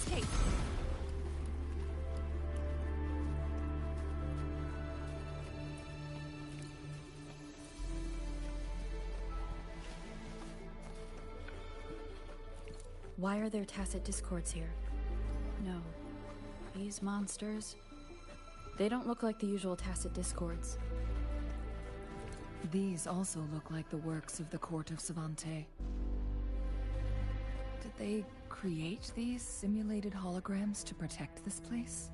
escape! Why are there tacit discords here? No. These monsters... They don't look like the usual tacit discords. These also look like the works of the court of Savante. Did they create these simulated holograms to protect this place?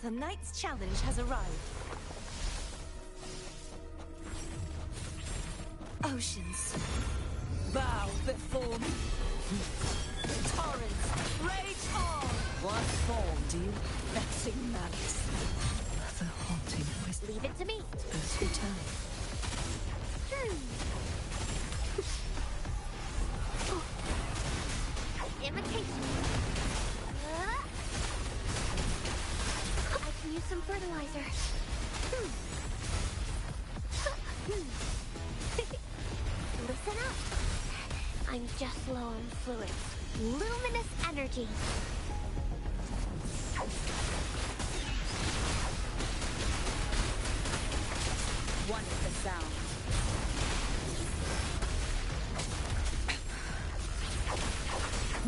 The knight's challenge has arrived. Oceans, bow before me. Torrents, rage on! What form do you? Vexing malice. The haunting voice. Leave it to me. Those who tell. Imitation. I can use some fertilizer. Listen up. I'm just low on fluids. Luminous energy. One with the sound.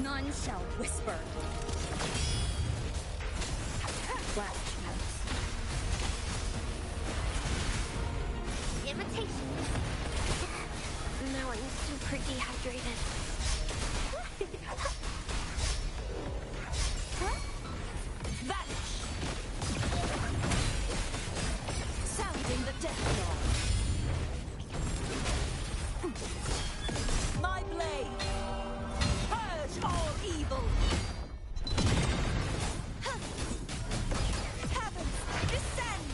None shall whisper. Flash notes. Imitation. Now I'm super dehydrated. Vanish! Sounding the death knell. My blade! Purge all evil! Heavens, descend!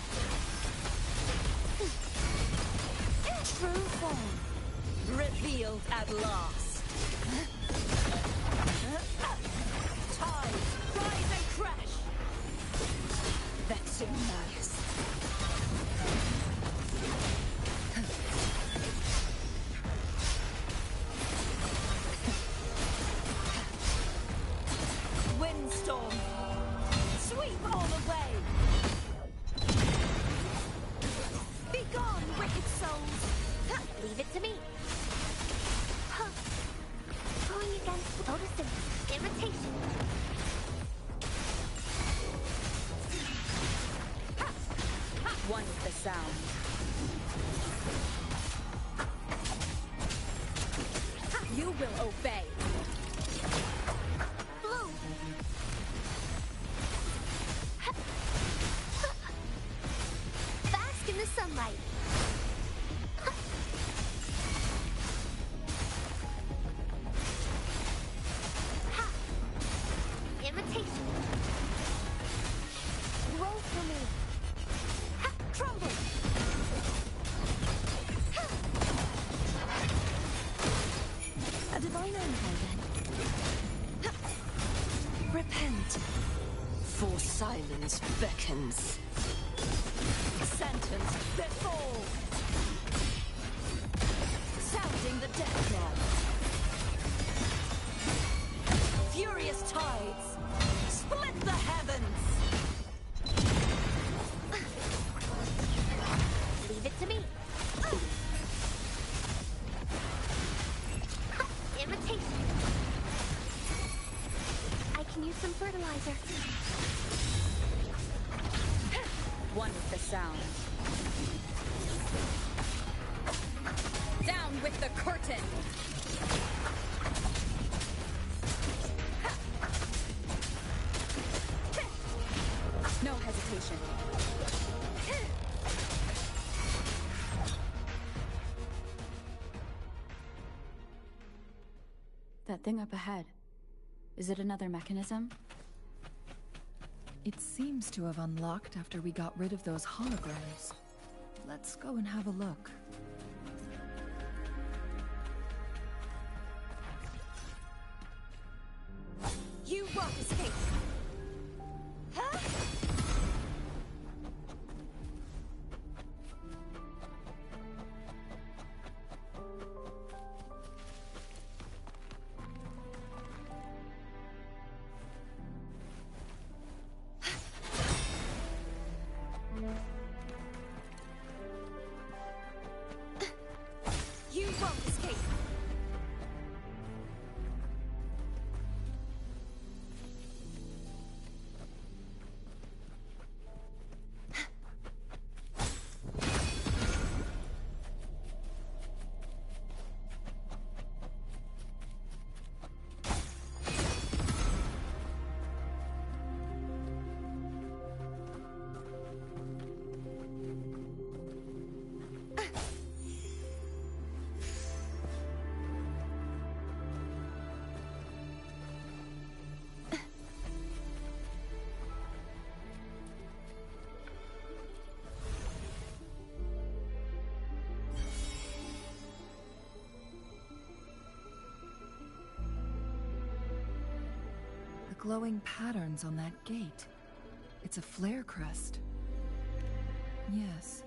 True form, revealed at last. Tides, rise and crash! Vexing malice. Windstorm, sweep all away. Begone, wicked souls. Leave it to me. Going against photosynthesis. Imitation. One with the sound. You will obey. Blue. Bask in the sunlight. Imitation. Roll for me. Crumble. A divine empire, then. Repent. For silence beckons. Sentence before. Sounding the death knell. Furious tides. Split the heavens. Leave it to me. Imitation. I can use some fertilizer. One with the sound. Down with the curtain. No hesitation. That thing up ahead. Is it another mechanism? It seems to have unlocked after we got rid of those holograms. Let's go and have a look. You won't escape. Huh? glowing patterns on that gate. It's a flare crest. Yes.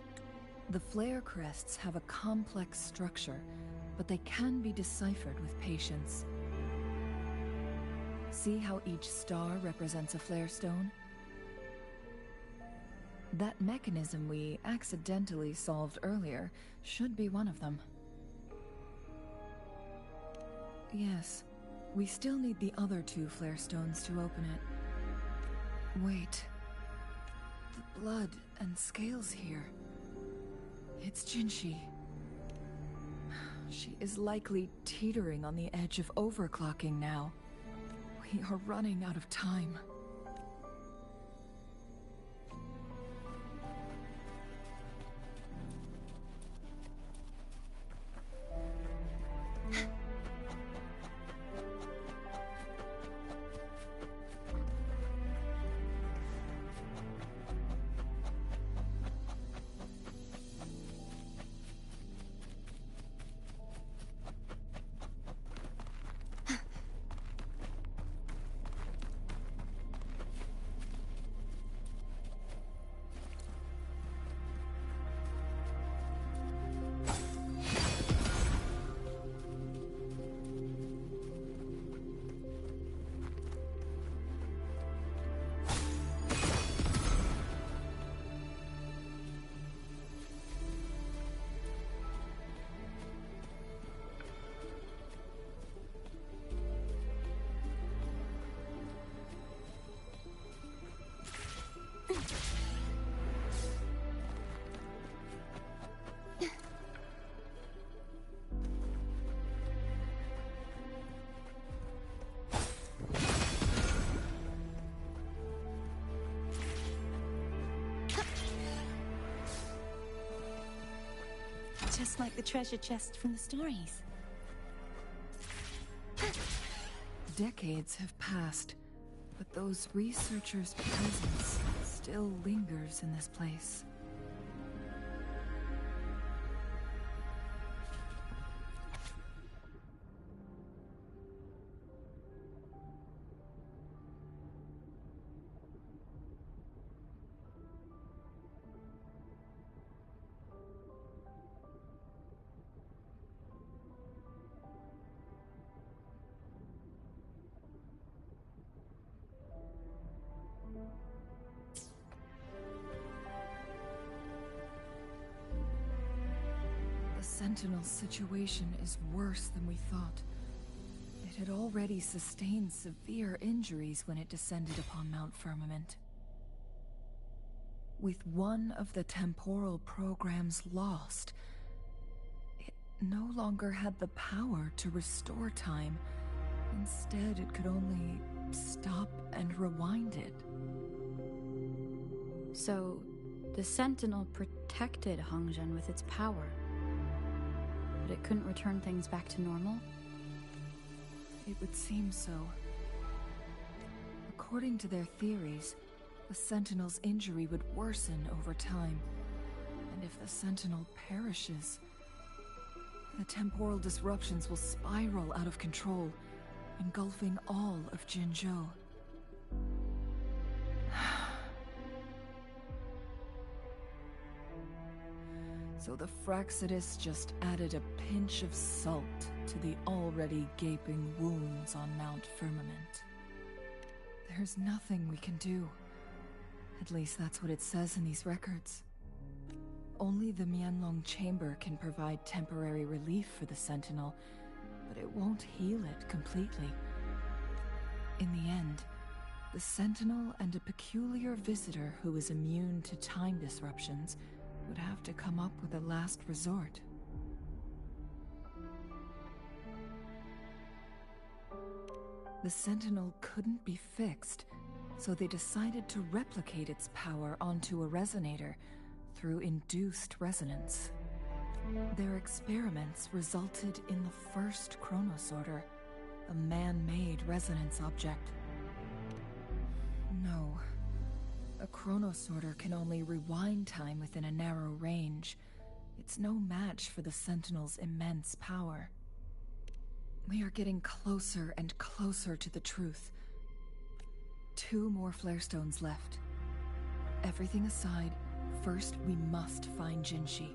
The flare crests have a complex structure, but they can be deciphered with patience. See how each star represents a flare stone? That mechanism we accidentally solved earlier should be one of them. Yes, we still need the other 2 flare stones to open it. Wait. The blood and scales here. It's Jinshi. She is likely teetering on the edge of overclocking now. We are running out of time. Just like the treasure chest from the stories. Decades have passed, but those researchers' presence still lingers in this place. The Sentinel's situation is worse than we thought. It had already sustained severe injuries when it descended upon Mount Firmament. With one of the temporal programs lost, it no longer had the power to restore time. Instead, it could only stop and rewind it. So, the Sentinel protected Huanglong with its power, but it couldn't return things back to normal? It would seem so. According to their theories, the Sentinel's injury would worsen over time, and if the Sentinel perishes, the temporal disruptions will spiral out of control, engulfing all of Jinzhou. So the Fraxidus just added a pinch of salt to the already gaping wounds on Mount Firmament. There's nothing we can do. At least that's what it says in these records. Only the Huanglong chamber can provide temporary relief for the Sentinel, but it won't heal it completely. In the end, the Sentinel and a peculiar visitor who is immune to time disruptions would have to come up with a last resort. The Sentinel couldn't be fixed, so they decided to replicate its power onto a resonator through induced resonance. Their experiments resulted in the first chronosorter, a man-made resonance object. No. A chronosorter can only rewind time within a narrow range. It's no match for the Sentinel's immense power. We are getting closer and closer to the truth. 2 more flare stones left. Everything aside, first we must find Jinshi.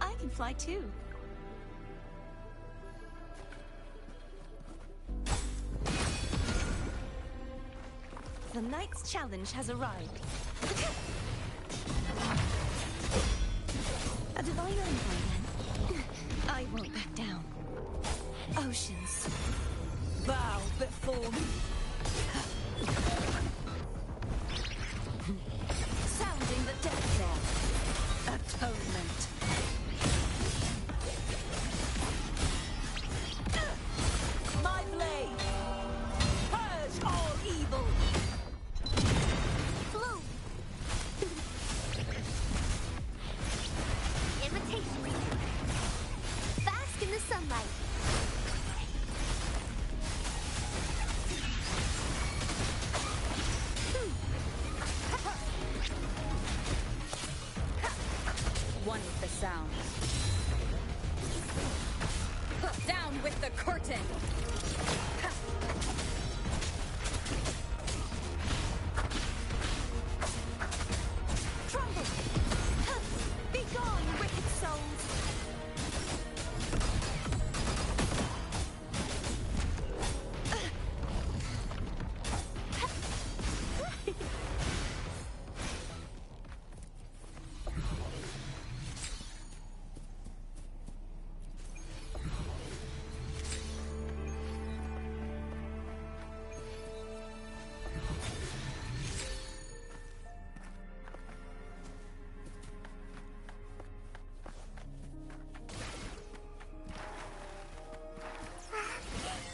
I can fly too. The knight's challenge has arrived. A divine envoy, then. I won't back down. Oceans, bow before me. Sounding the death knell. Atonement. My blade! Purge all evil! Bloom! Imitation. Bask in the sunlight. One with the sound. Down with the curtain! Trumble! Be gone, wicked souls!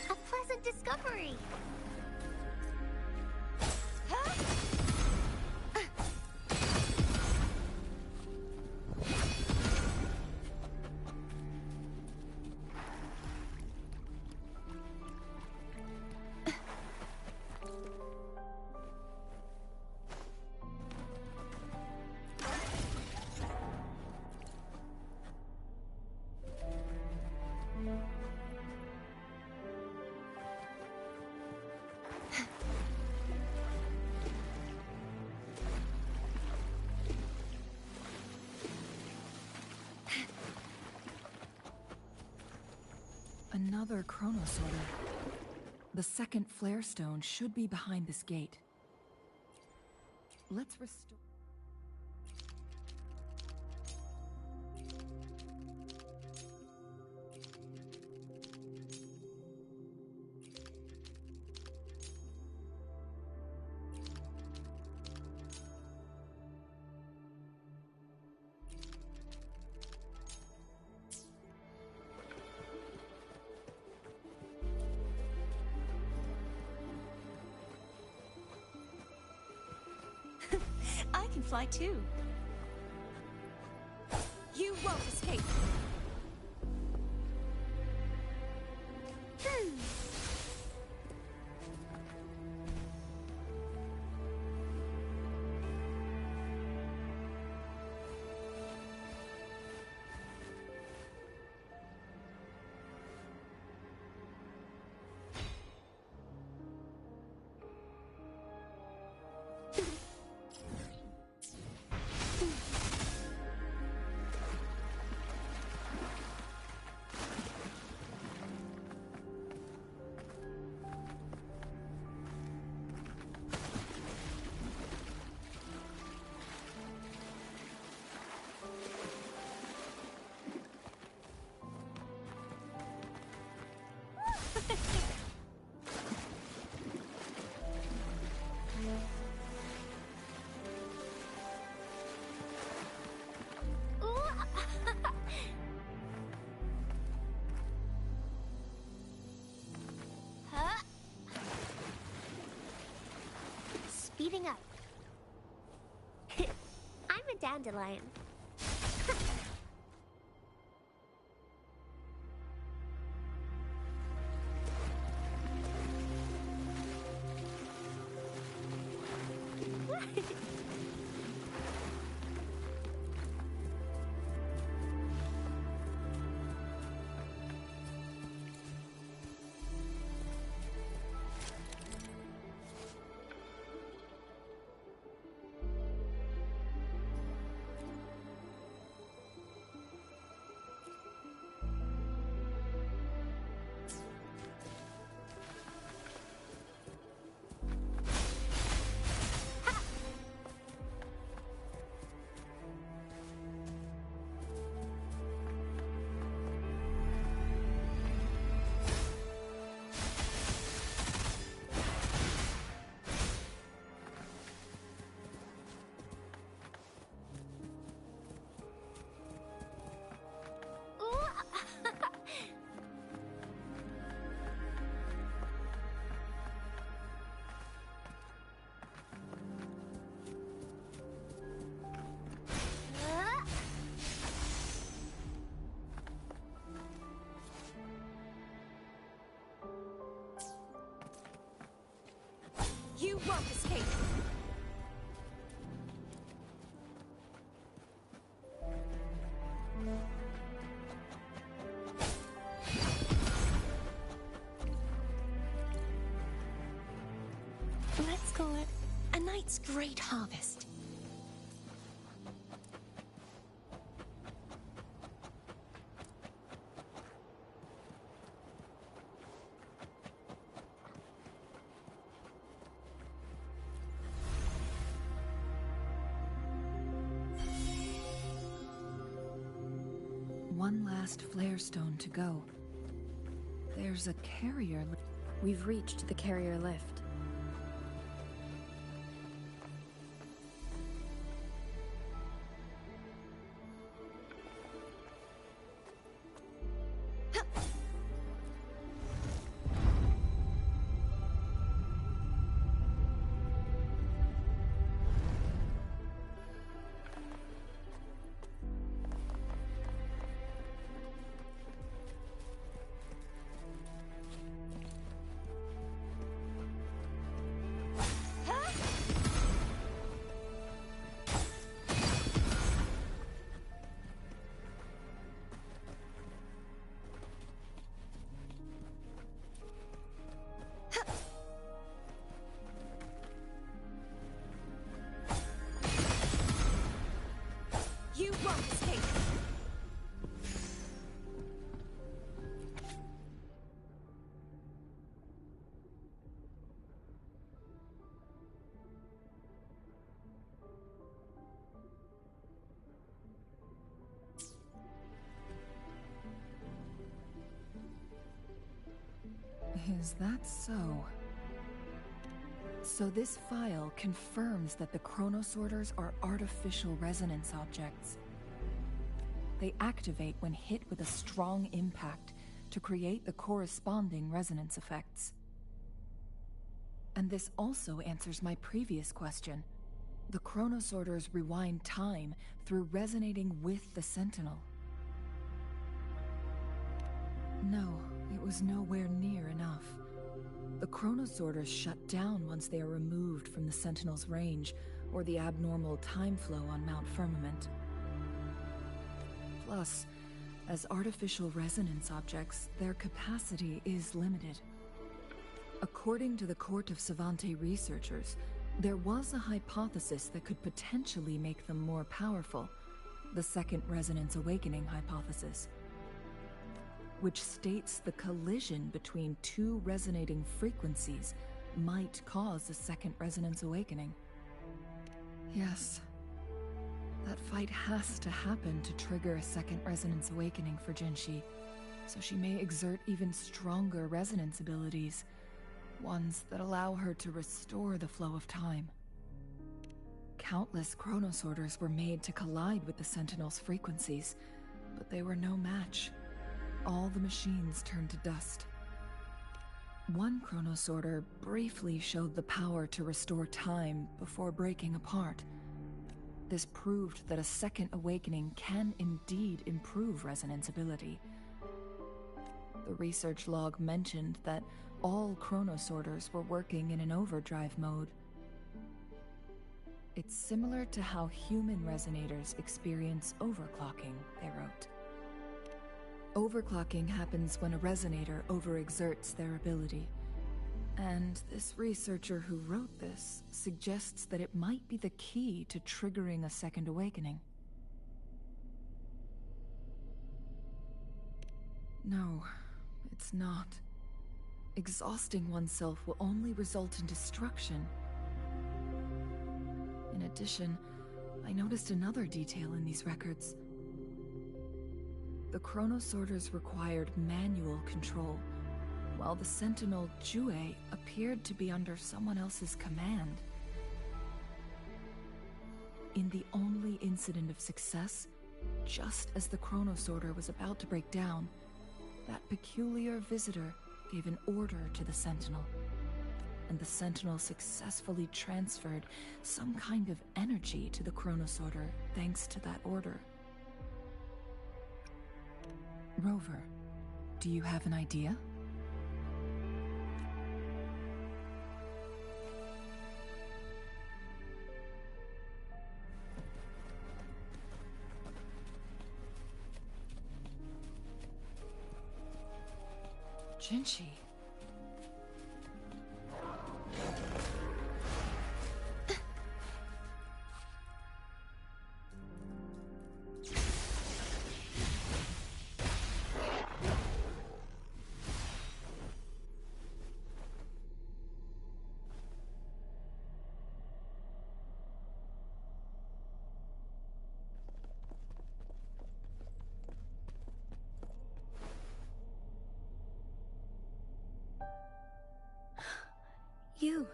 A pleasant discovery. Another chronosorter. The second flare stone should be behind this gate. Let's restore... I can fly too. You won't escape. Huh? Speeding up. I'm a dandelion. You won't escape! Let's call it a night's great harvest. One last flare stone to go. There's a carrier. We've reached the carrier lift. You won't escape! Is that so? So this file confirms that the chronosorters are artificial resonance objects. They activate when hit with a strong impact to create the corresponding resonance effects. And this also answers my previous question. The chronosorters rewind time through resonating with the Sentinel. No, it was nowhere near enough. The chronosorters shut down once they are removed from the Sentinel's range, or the abnormal time flow on Mount Firmament. Plus, as artificial resonance objects, their capacity is limited. According to the Court of Savante researchers, there was a hypothesis that could potentially make them more powerful, the Second Resonance Awakening hypothesis, which states the collision between two resonating frequencies might cause a second resonance awakening. Yes, that fight has to happen to trigger a second resonance awakening for Jinshi, so she may exert even stronger resonance abilities, ones that allow her to restore the flow of time. Countless chronosorters were made to collide with the Sentinel's frequencies, but they were no match. All the machines turned to dust. One chronosorter briefly showed the power to restore time before breaking apart. This proved that a second awakening can indeed improve resonance ability. The research log mentioned that all chronosorters were working in an overdrive mode. It's similar to how human resonators experience overclocking, they wrote. Overclocking happens when a resonator overexerts their ability. And this researcher who wrote this suggests that it might be the key to triggering a second awakening. No, it's not. Exhausting oneself will only result in destruction. In addition, I noticed another detail in these records. The chronosorters required manual control, while the sentinel Jue appeared to be under someone else's command. In the only incident of success, just as the chronosorter was about to break down, that peculiar visitor gave an order to the sentinel, and the sentinel successfully transferred some kind of energy to the chronosorter thanks to that order. Rover, do you have an idea? Jinchi. You.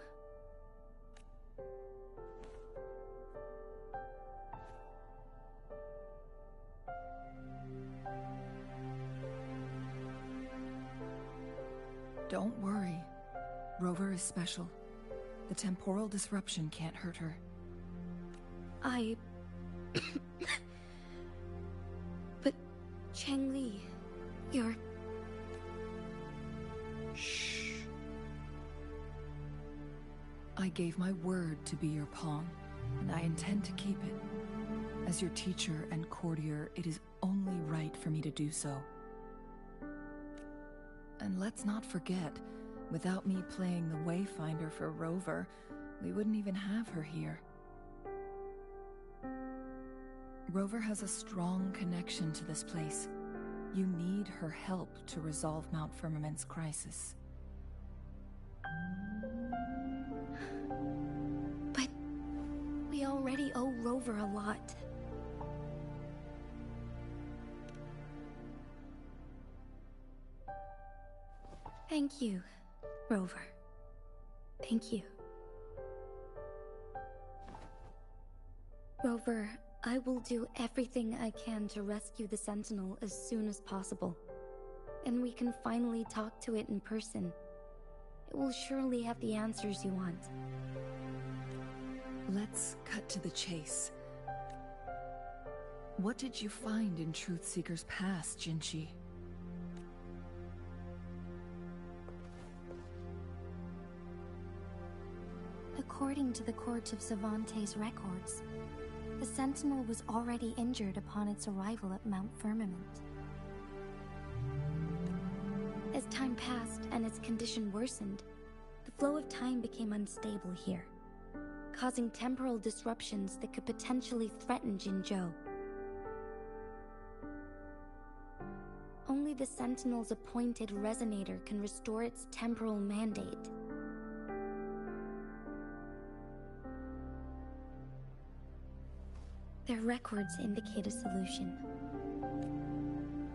Don't worry. Rover is special. The temporal disruption can't hurt her. But Changli, you're... Shh. I gave my word to be your pawn, and I intend to keep it. As your teacher and courtier, it is only right for me to do so. And let's not forget, without me playing the Wayfinder for Rover, we wouldn't even have her here. Rover has a strong connection to this place. You need her help to resolve Mount Firmament's crisis. But we already owe Rover a lot. Thank you, Rover. Thank you. Rover, I will do everything I can to rescue the Sentinel as soon as possible. And we can finally talk to it in person. It will surely have the answers you want. Let's cut to the chase. What did you find in Truthseeker's past, Jinchi? According to the Court of Savante's records, the Sentinel was already injured upon its arrival at Mount Firmament. As time passed and its condition worsened, the flow of time became unstable here, causing temporal disruptions that could potentially threaten Jinzhou. Only the Sentinel's appointed resonator can restore its temporal mandate. Their records indicate a solution.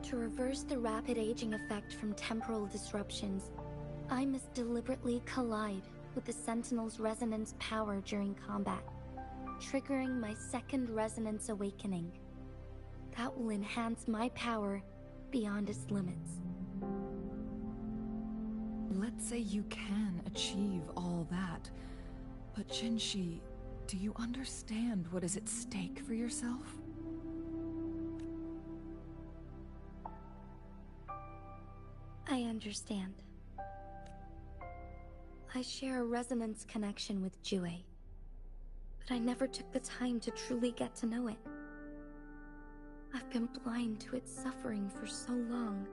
To reverse the rapid aging effect from temporal disruptions, I must deliberately collide with the Sentinel's resonance power during combat, triggering my second resonance awakening. That will enhance my power beyond its limits. Let's say you can achieve all that, but Jinchi, do you understand what is at stake for yourself? I understand. I share a resonance connection with Jue. but I never took the time to truly get to know it. I've been blind to its suffering for so long.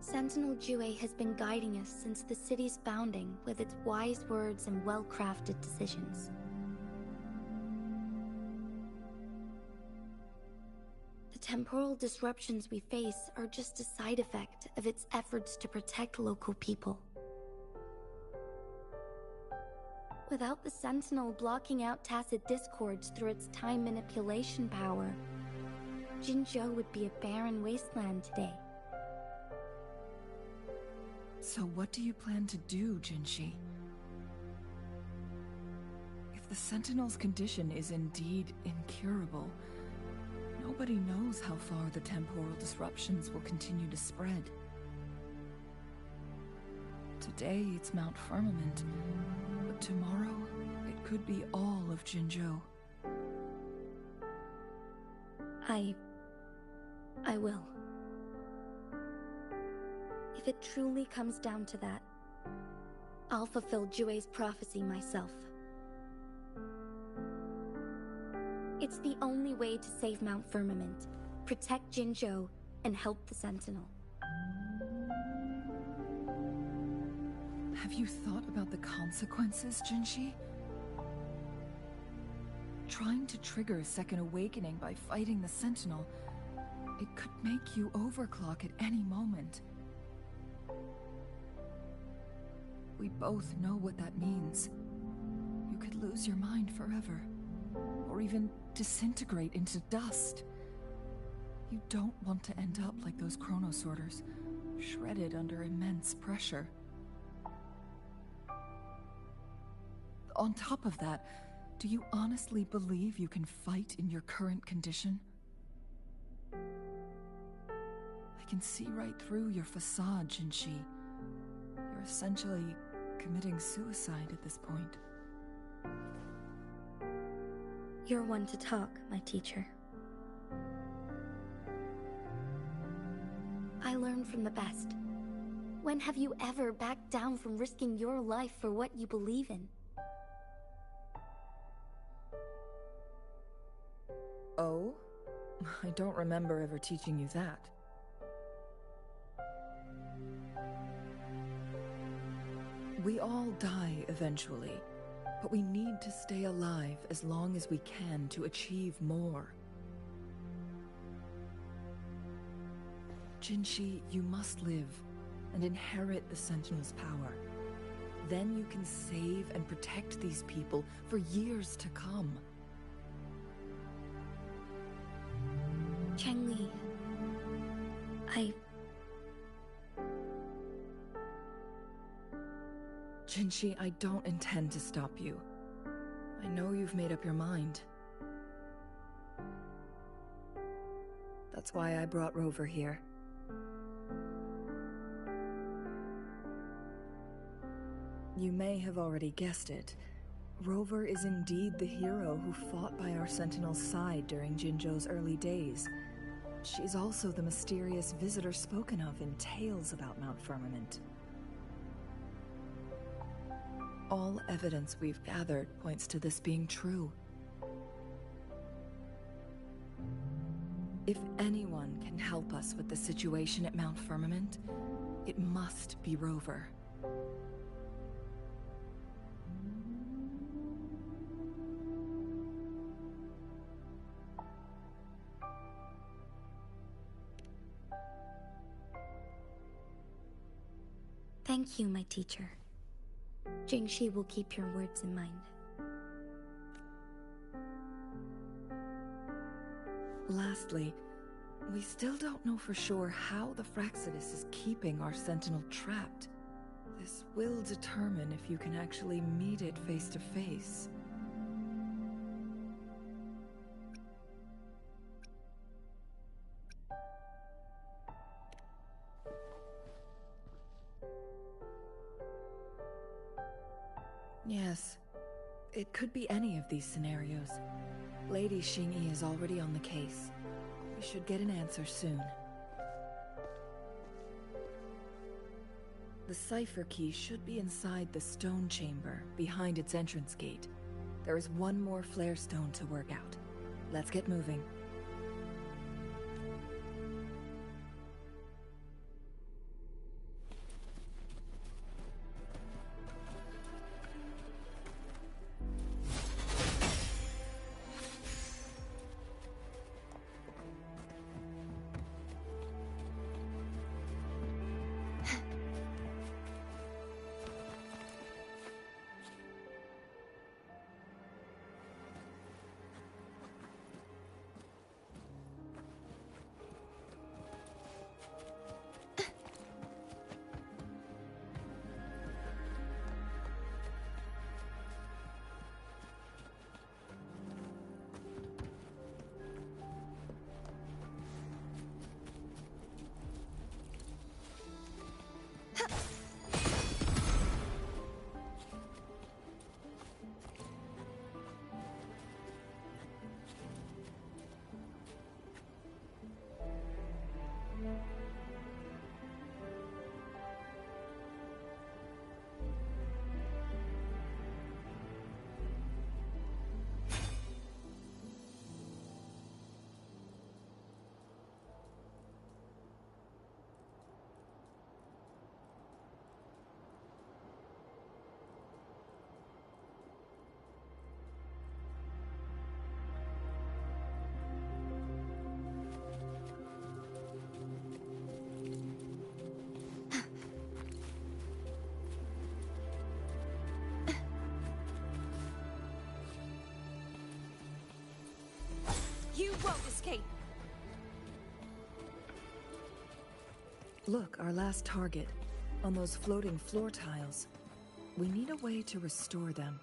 Sentinel Jue has been guiding us since the city's founding with its wise words and well-crafted decisions. The temporal disruptions we face are just a side effect of its efforts to protect local people. Without the Sentinel blocking out tacit discords through its time manipulation power, Jinzhou would be a barren wasteland today. So what do you plan to do, Jinshi? If the Sentinel's condition is indeed incurable, nobody knows how far the temporal disruptions will continue to spread. Today it's Mount Firmament, but tomorrow it could be all of Jinzhou. I will. If it truly comes down to that, I'll fulfill Jue's prophecy myself. It's the only way to save Mount Firmament, protect Jinzhou, and help the Sentinel. Have you thought about the consequences, Jinshi? Trying to trigger a second awakening by fighting the Sentinel, it could make you overclock at any moment. We both know what that means. You could lose your mind forever, or even disintegrate into dust. You don't want to end up like those chronosorters, shredded under immense pressure. On top of that, do you honestly believe you can fight in your current condition? I can see right through your facade, Jinshi. You're essentially committing suicide at this point. You're one to talk, my teacher. I learn from the best. When have you ever backed down from risking your life for what you believe in? Oh? I don't remember ever teaching you that. We all die eventually, but we need to stay alive as long as we can to achieve more. Jinshi, you must live and inherit the Sentinel's power. Then you can save and protect these people for years to come. Chengli, Jinshi, I don't intend to stop you. I know you've made up your mind. That's why I brought Rover here. You may have already guessed it. Rover is indeed the hero who fought by our Sentinel's side during Jinzhou's early days. She's also the mysterious visitor spoken of in tales about Mount Firmament. All evidence we've gathered points to this being true. If anyone can help us with the situation at Mount Firmament, it must be Rover. thank you, my teacher. Jingxi will keep your words in mind. Lastly, we still don't know for sure how the Fraxidus is keeping our Sentinel trapped. This will determine if you can actually meet it face to face. Yes, it could be any of these scenarios. Lady Xingyi is already on the case. We should get an answer soon. The cipher key should be inside the stone chamber, behind its entrance gate. There is one more flare stone to work out. Let's get moving. You won't escape! Look, our last target. On those floating floor tiles. We need a way to restore them.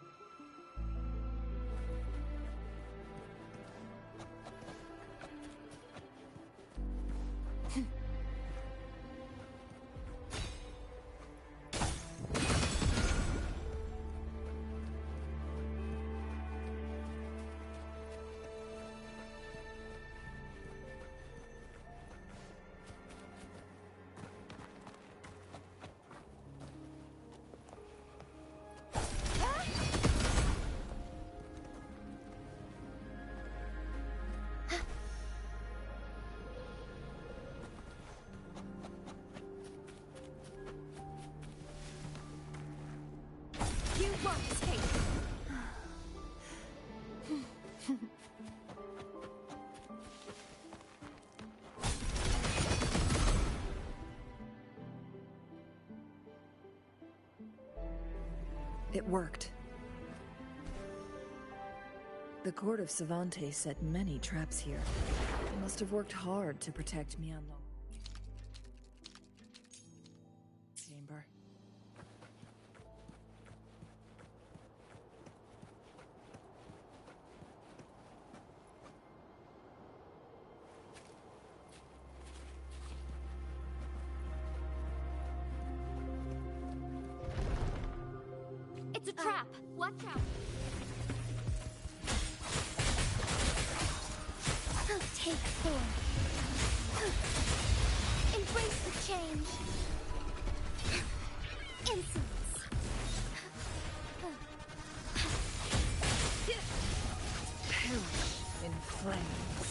You won't escape! It worked. The court of Cervantes set many traps here. They must have worked hard to protect Huanglong. Chamber. It's a trap! Watch out! Take form. Embrace the change. Insolence. Perish in flames.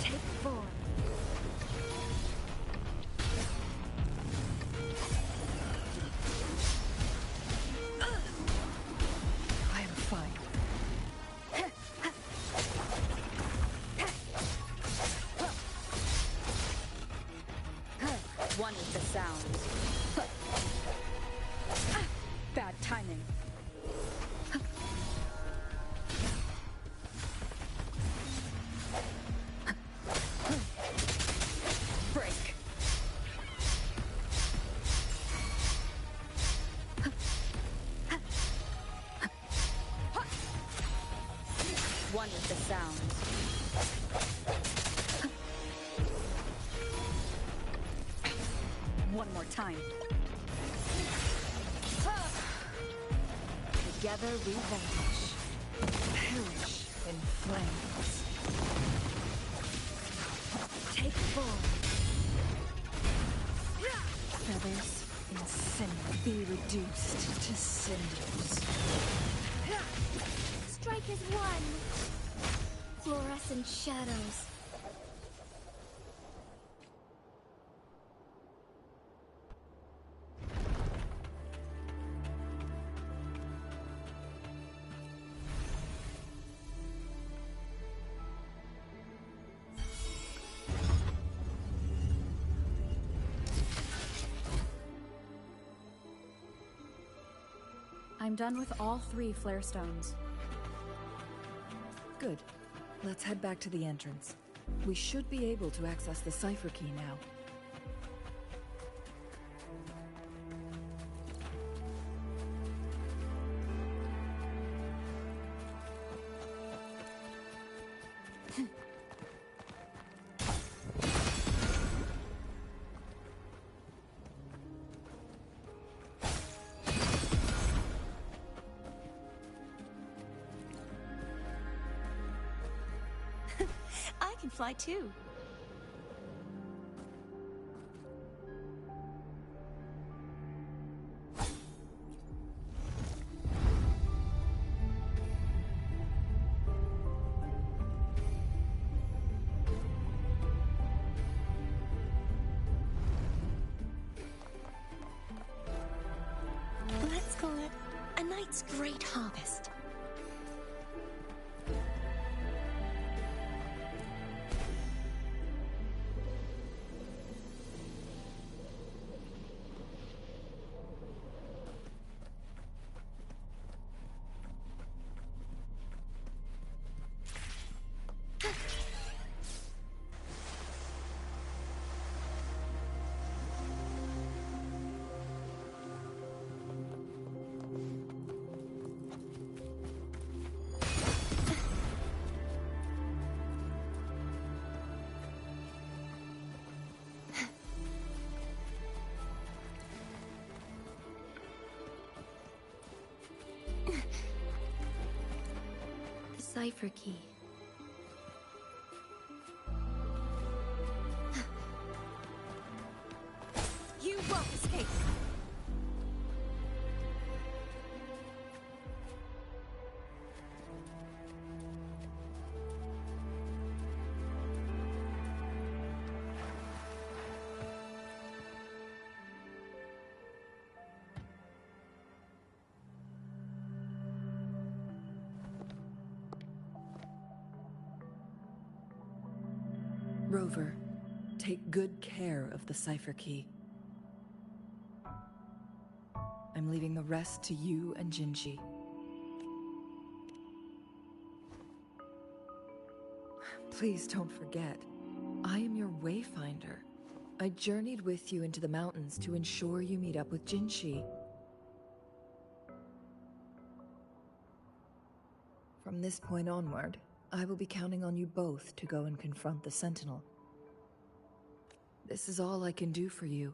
Take form. I am fine. One with the sounds. Bad timing. Break. One with the sounds. One more time. Together we vanish. Perish in flames. Be reduced to cinders. Strike as one! Fluorescent shadows. I'm done with all 3 flare stones. Good. Let's head back to the entrance. We should be able to access the cipher key now. I can fly too. Let's call it a night's great harvest. The cipher key. You won't escape. Rover, take good care of the cipher key. I'm leaving the rest to you and Jinji. Please don't forget, I am your wayfinder. I journeyed with you into the mountains to ensure you meet up with Jinji. From this point onward, I will be counting on you both to go and confront the Sentinel. This is all I can do for you.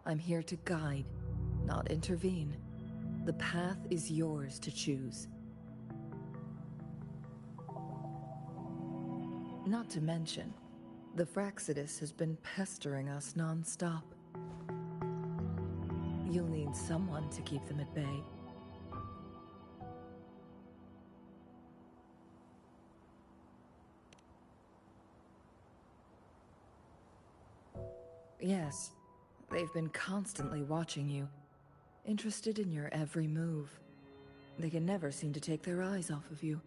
I'm here to guide, not intervene. The path is yours to choose. Not to mention, the Fraxidus has been pestering us non-stop. You'll need someone to keep them at bay. Yes, they've been constantly watching you, interested in your every move. They can never seem to take their eyes off of you.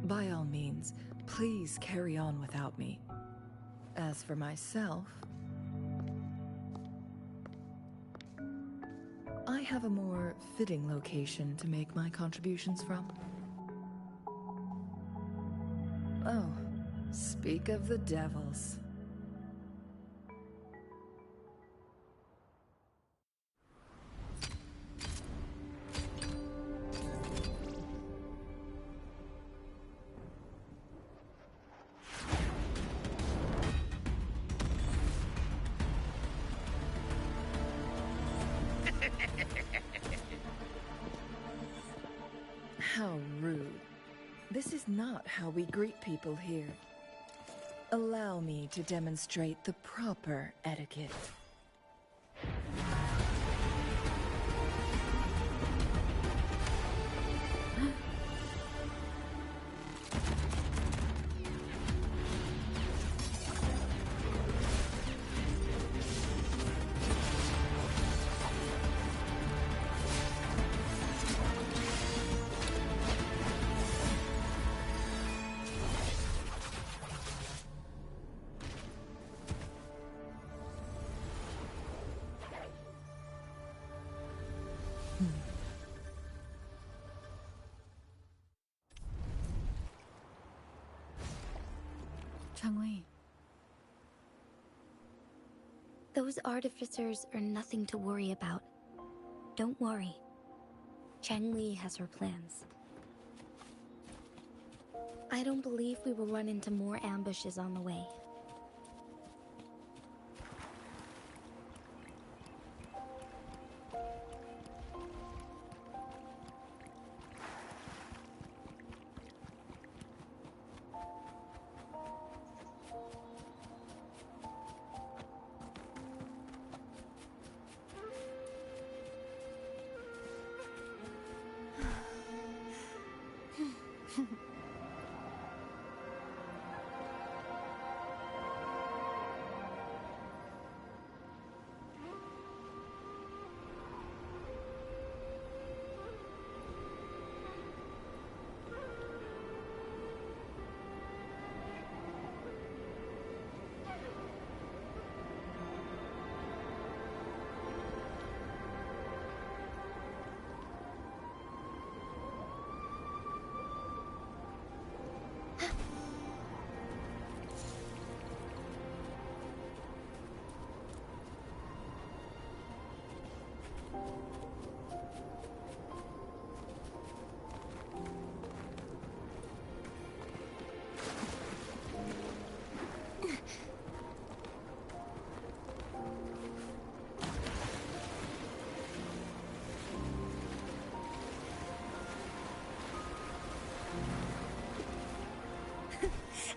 By all means, please carry on without me. As for myself, I have a more fitting location to make my contributions from. Oh, speak of the devils. How is not how we greet people here. Allow me to demonstrate the proper etiquette. Changli. Those artificers are nothing to worry about. Don't worry. Changli has her plans. I don't believe we will run into more ambushes on the way.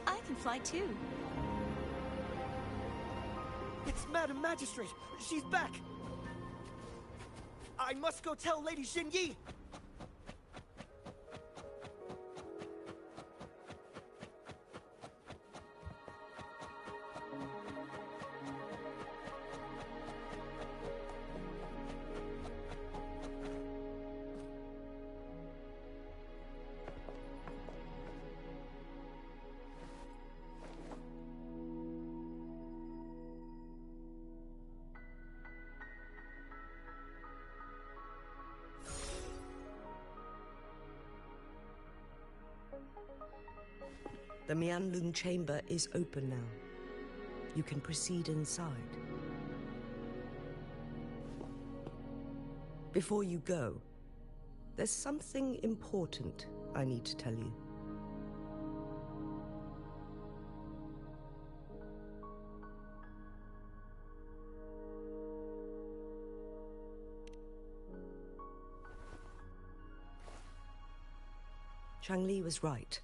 I can fly too. It's Madam Magistrate! She's back! I must go tell Lady Xinyi! The Huanglong chamber is open now. You can proceed inside. Before you go, there's something important I need to tell you. Changli was right.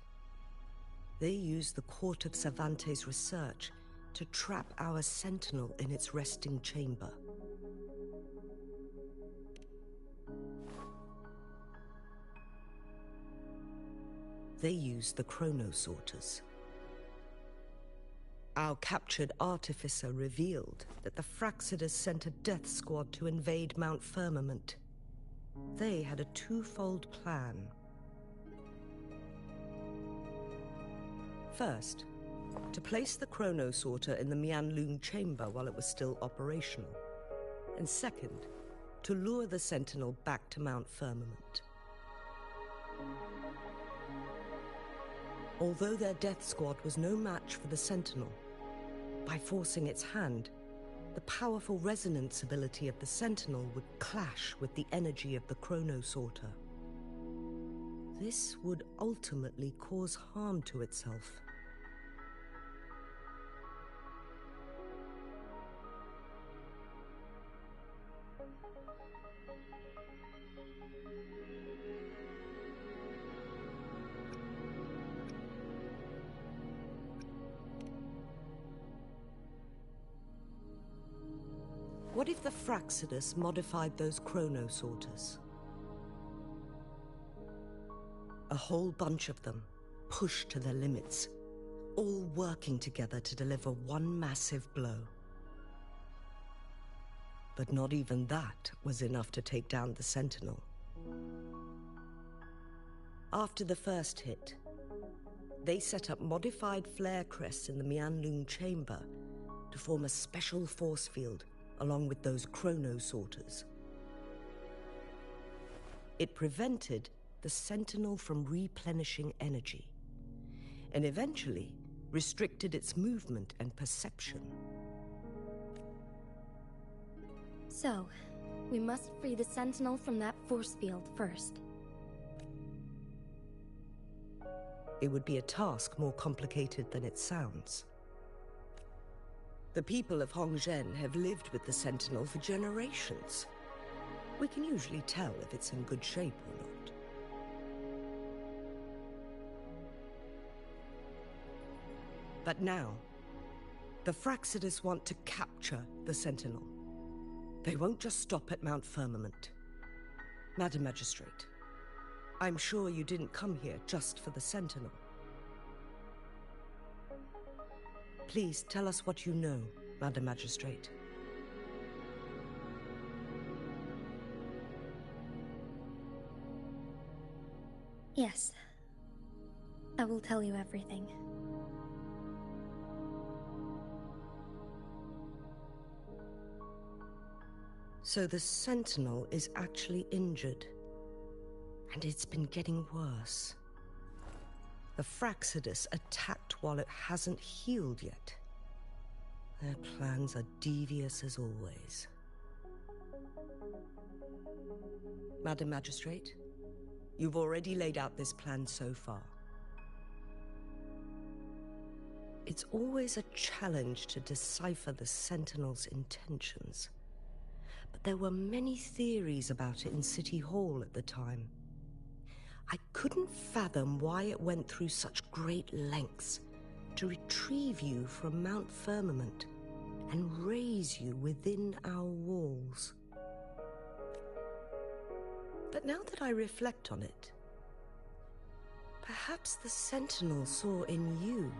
They used the Court of Cervantes' research to trap our sentinel in its resting chamber. They used the chronosorters. Our captured artificer revealed that the Fraxidus sent a death squad to invade Mount Firmament. They had a twofold plan. First, to place the chronosorter in the Huanglong chamber while it was still operational. And second, to lure the Sentinel back to Mount Firmament. Although their death squad was no match for the Sentinel, by forcing its hand, the powerful resonance ability of the Sentinel would clash with the energy of the chronosorter. This would ultimately cause harm to itself. What if the Fraxidus modified those chronosorters? A whole bunch of them, pushed to their limits, all working together to deliver one massive blow. But not even that was enough to take down the Sentinel. After the first hit, they set up modified flare crests in the Huanglong chamber to form a special force field along with those chronosorters. It prevented the Sentinel from replenishing energy, and eventually restricted its movement and perception. So, we must free the Sentinel from that force field first. It would be a task more complicated than it sounds. The people of Huanglong have lived with the Sentinel for generations. We can usually tell if it's in good shape or not. But now, the Fraxidus want to capture the Sentinel. They won't just stop at Mount Firmament. Madam Magistrate, I'm sure you didn't come here just for the Sentinel. Please tell us what you know, Madam Magistrate. Yes. I will tell you everything. So the Sentinel is actually injured. And it's been getting worse. The Fraxidus attacked while it hasn't healed yet. Their plans are devious as always. Madam Magistrate, you've already laid out this plan so far. It's always a challenge to decipher the Sentinel's intentions. But there were many theories about it in City Hall at the time. I couldn't fathom why it went through such great lengths to retrieve you from Mount Firmament and raise you within our walls. But now that I reflect on it, perhaps the Sentinel saw in you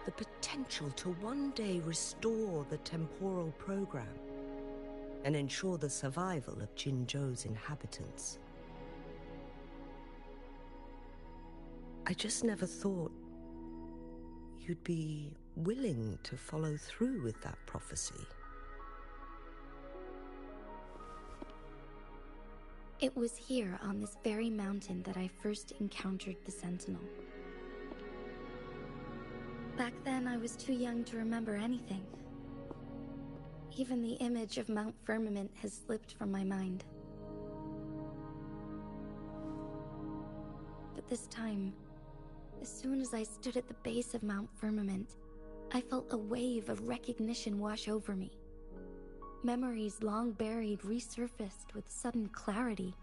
the potential to one day restore the temporal program and ensure the survival of Jinzhou's inhabitants. I just never thought you'd be willing to follow through with that prophecy. It was here on this very mountain that I first encountered the Sentinel. Back then, I was too young to remember anything. Even the image of Mount Firmament has slipped from my mind. But this time, as soon as I stood at the base of Mount Firmament, I felt a wave of recognition wash over me. Memories long buried resurfaced with sudden clarity.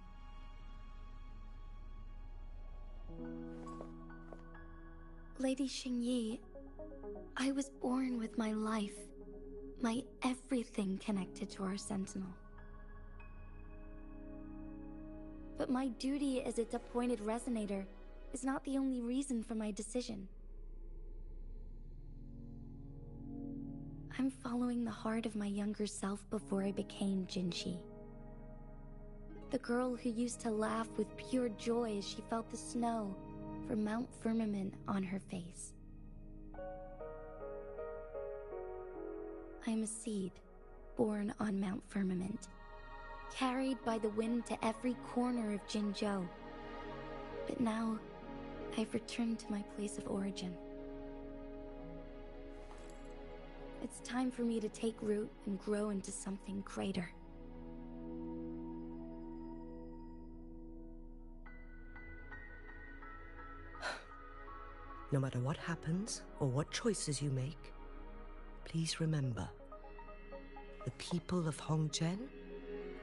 Lady Xingyi, I was born with my life, my everything connected to our Sentinel. But my duty as its appointed resonator is not the only reason for my decision. I'm following the heart of my younger self before I became Jinxi. The girl who used to laugh with pure joy as she felt the snow from Mount Firmament on her face. I'm a seed, born on Mount Firmament, carried by the wind to every corner of Jinzhou. But now, I've returned to my place of origin. It's time for me to take root and grow into something greater. No matter what happens or what choices you make, please remember, the people of Huanglong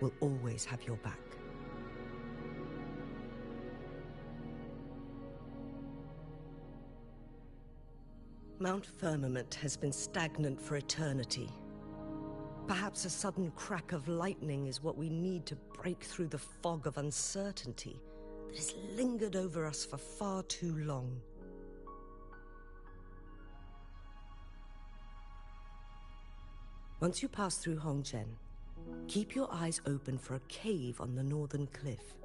will always have your back. Mount Firmament has been stagnant for eternity. Perhaps a sudden crack of lightning is what we need to break through the fog of uncertainty that has lingered over us for far too long. Once you pass through Hongzhen, keep your eyes open for a cave on the northern cliff.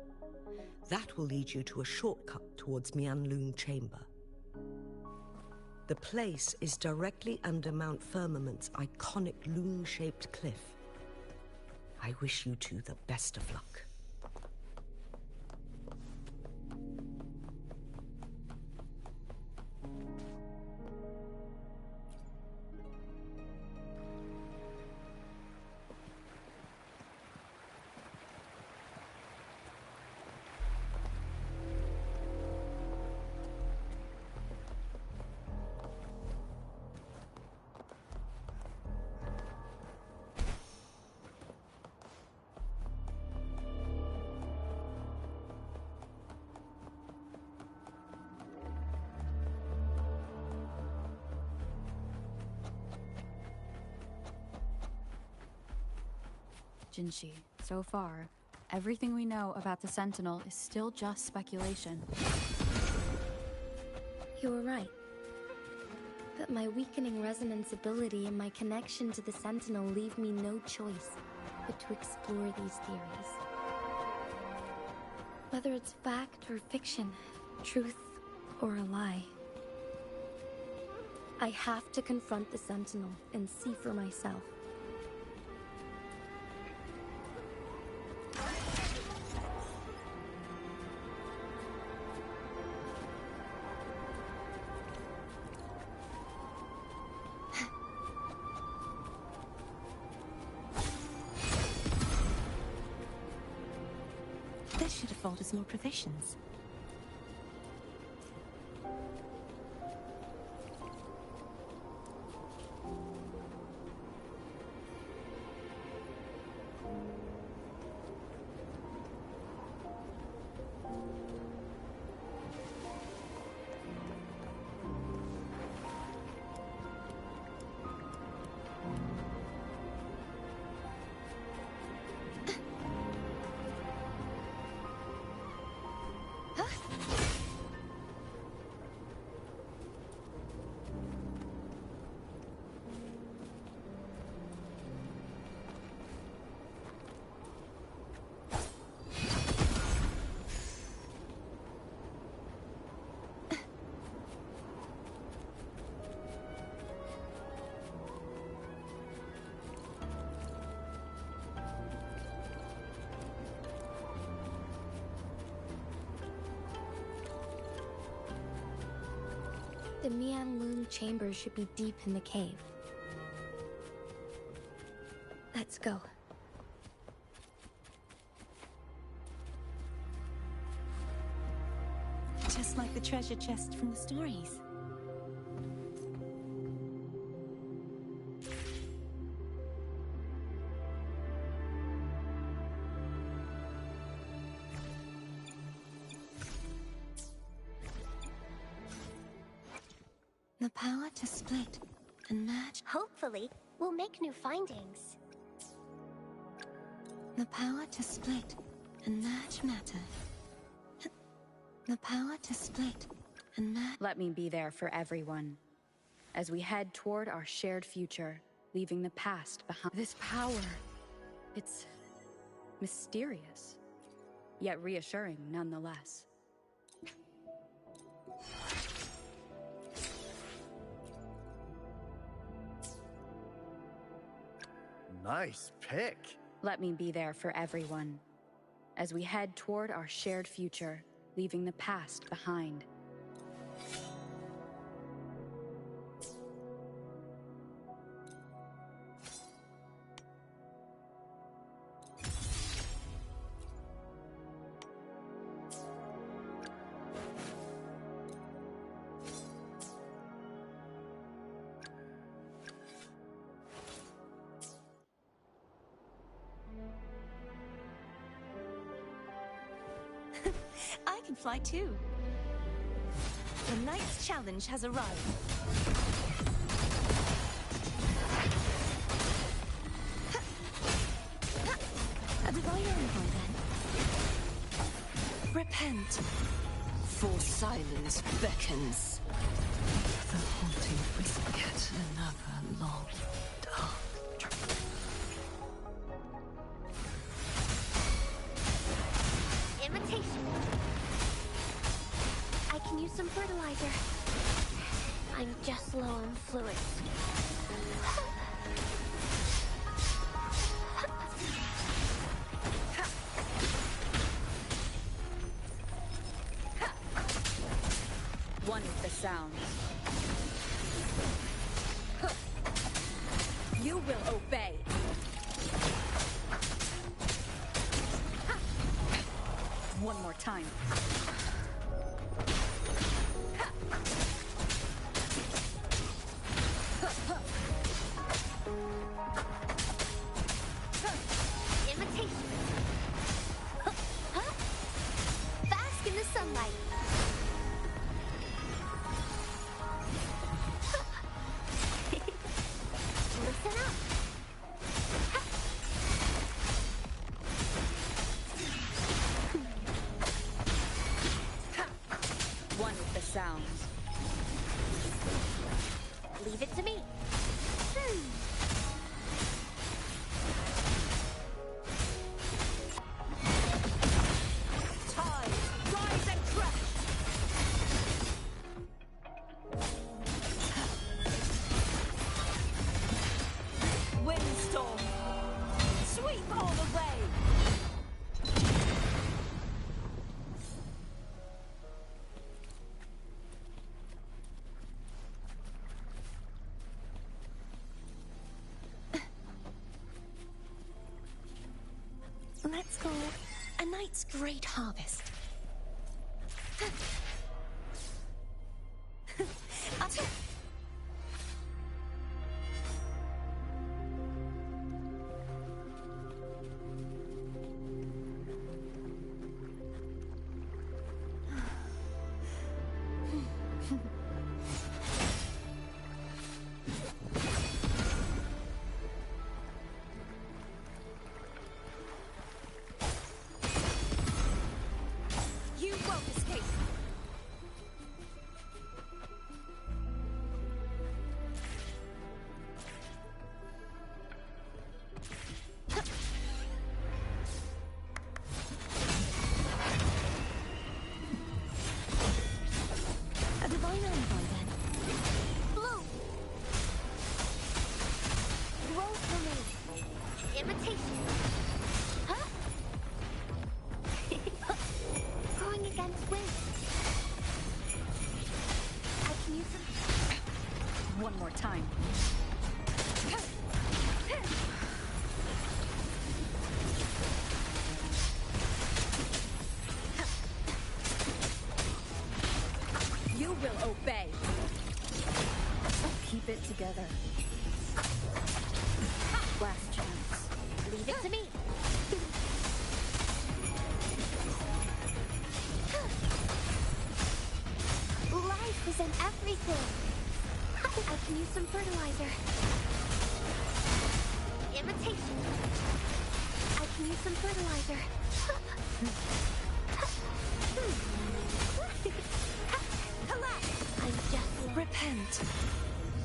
That will lead you to a shortcut towards Mianlun Chamber. The place is directly under Mount Firmament's iconic loon-shaped cliff. I wish you two the best of luck. Jinshi, so far, everything we know about the Sentinel is still just speculation. You were right. But my weakening resonance ability and my connection to the Sentinel leave me no choice but to explore these theories. Whether it's fact or fiction, truth or a lie, I have to confront the Sentinel and see for myself. This should afford us more provisions. The Mianlun Chamber should be deep in the cave. Let's go. Just like the treasure chest from the stories. The power to split and merge. Hopefully, we'll make new findings. The power to split and merge matter. The power to split and merge. Let me be there for everyone, as we head toward our shared future, leaving the past behind. This power, it's mysterious, yet reassuring nonetheless. Nice pick. Let me be there for everyone, as we head toward our shared future, leaving the past behind. I can fly too. The Knight's challenge has arrived. repent. For silence beckons. The haunting whisper. Yet another long, dark trail. Imitation. I can use some fertilizer. I'm just low on fluids. One with the sounds. You will obey. One more time. Imitation. Bask in the sunlight. Listen up. One with the sounds. Leave it to me. Tide, rise and crash! Windstorm, sweep all the way! Let's call a night's great harvest. You won't escape. A divine envoy then. Blue. Roll for me. Imitation. Huh? Going against wind. I can use some. One more time. You will obey. Keep it together. Last chance. Leave it to me. Life is in everything. I can use some fertilizer. Imitation. I can use some fertilizer. I'm just Repent.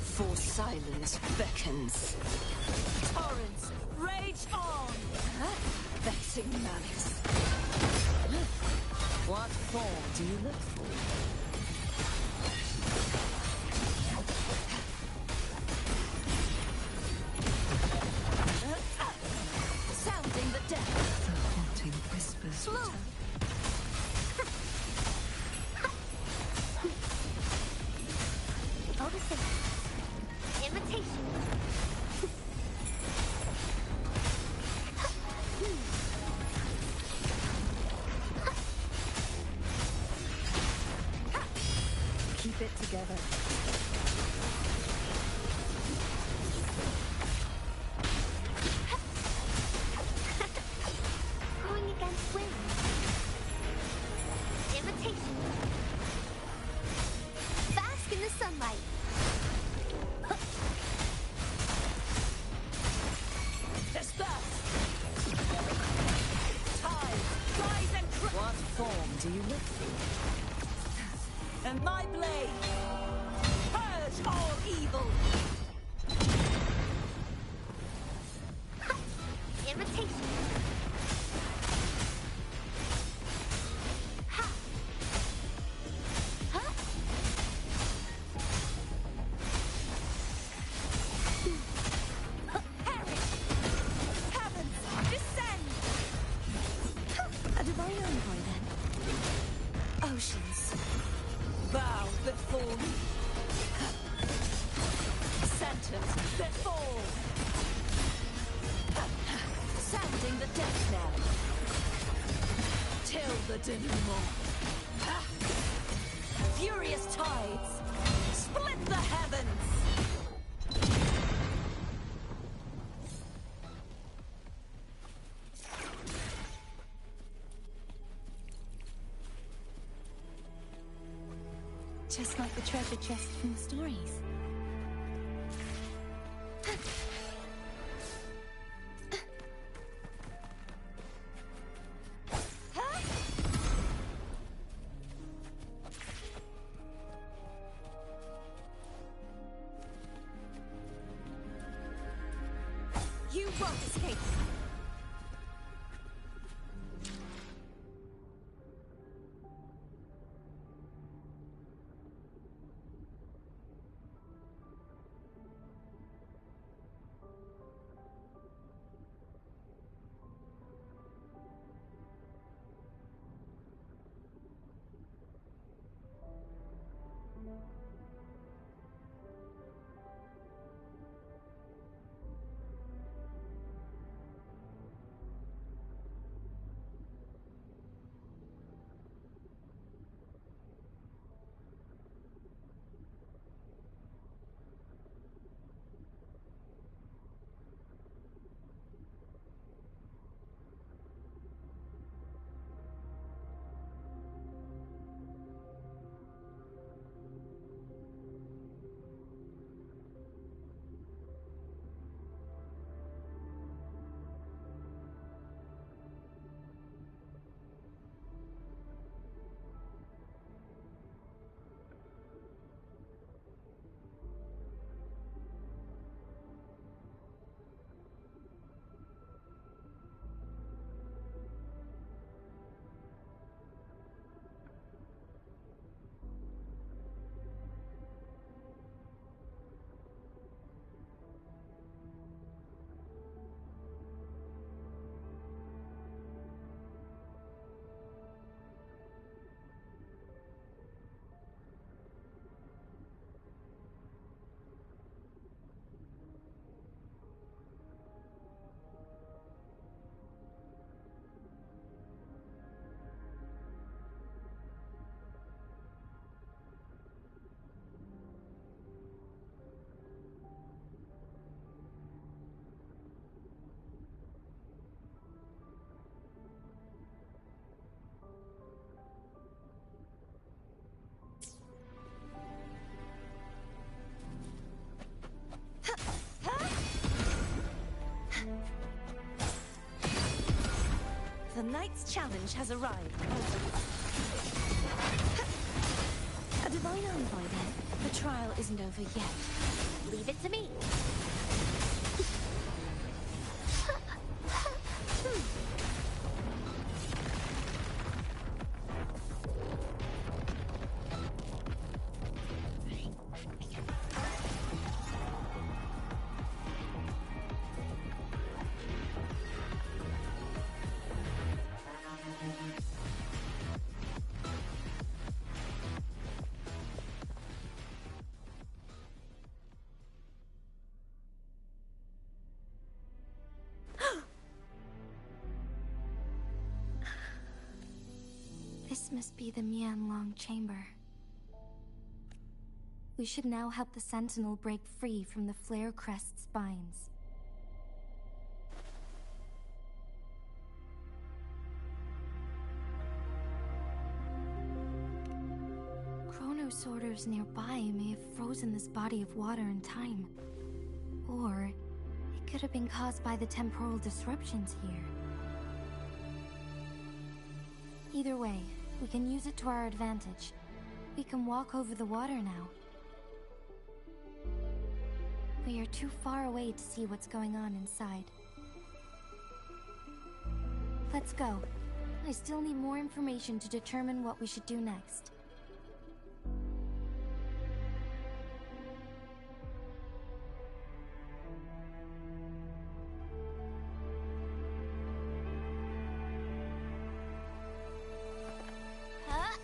For silence beckons. Torrents, rage on! Vexing malice. What form do you look for? Sounding the depth. The haunting whispers return. noticing. Imitation. Do you look for it? And my blade! Purge all evil! Imitation. Ha! Huh? Perish! Heavens, descend! A divine envoy, then. Oceans, bow before me. Sentence before! Sounding the death knell. Till the denouement. Furious tides, split the heavens! Just like the treasure chest from the stories. You won't escape! The knight's challenge has arrived. A divine envoy, then. The trial isn't over yet. Leave it to me. This must be the Huanglong chamber. We should now help the Sentinel break free from the Flare Crest's binds. Chronos orders nearby may have frozen this body of water in time. Or it could have been caused by the temporal disruptions here. Either way, We can use it to our advantage. We can walk over the water now. We are too far away to see what's going on inside. Let's go. I still need more information to determine what we should do next. Huh?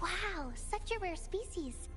Wow, such a rare species.